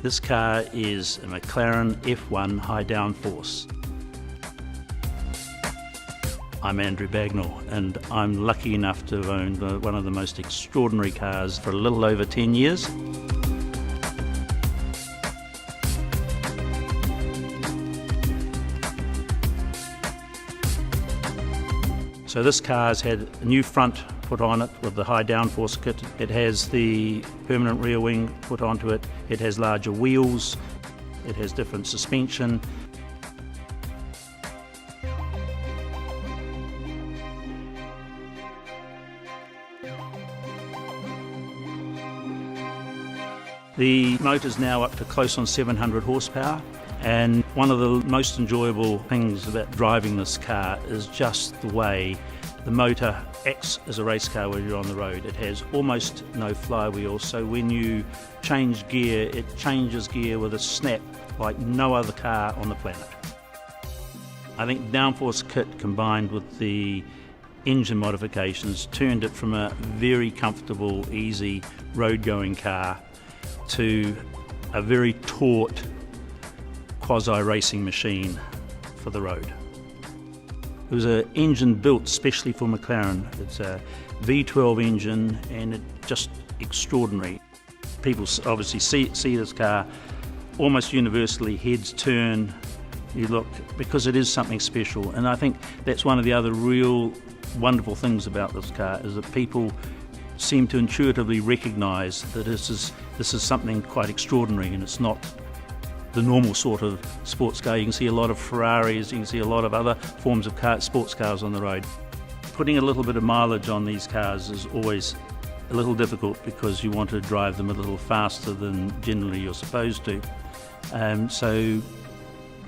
This car is a MCLAREN F1 high downforce. I'm Andrew Bagnall, and I'm lucky enough to have owned one of the most extraordinary cars for a little over 10 years. So this car's had a new front put on it with the high downforce kit. It has the permanent rear wing put onto it. It has larger wheels. It has different suspension. The motor's now up to close on 700 horsepower, and one of the most enjoyable things about driving this car is just the way the motor acts as a race car when you're on the road. It has almost no flywheel, so when you change gear, it changes gear with a snap like no other car on the planet. I think the downforce kit combined with the engine modifications turned it from a very comfortable, easy road-going car to a very taut quasi-racing machine for the road. It was an engine built specially for MCLAREN. It's a V12 engine, and it's just extraordinary. People obviously see this car, almost universally heads turn, you look, because it is something special. And I think that's one of the other real wonderful things about this car, is that people seem to intuitively recognise that this is something quite extraordinary, and it's not the normal sort of sports car. You can see a lot of Ferraris, you can see a lot of other forms of sports cars on the road. Putting a little bit of mileage on these cars is always a little difficult, because you want to drive them a little faster than generally you're supposed to. So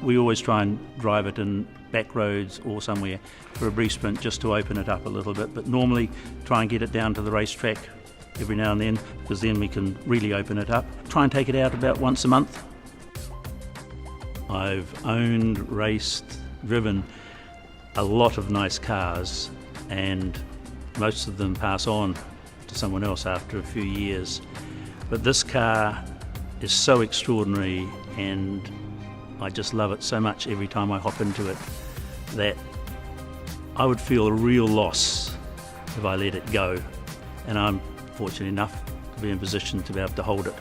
we always try and drive it in back roads or somewhere for a brief sprint, just to open it up a little bit, but normally try and get it down to the racetrack every now and then, because then we can really open it up. Try and take it out about once a month. I've owned, raced, driven a lot of nice cars, and most of them pass on to someone else after a few years. But this car is so extraordinary, and I just love it so much every time I hop into it, that I would feel a real loss if I let it go. And I'm fortunate enough to be in a position to be able to hold it.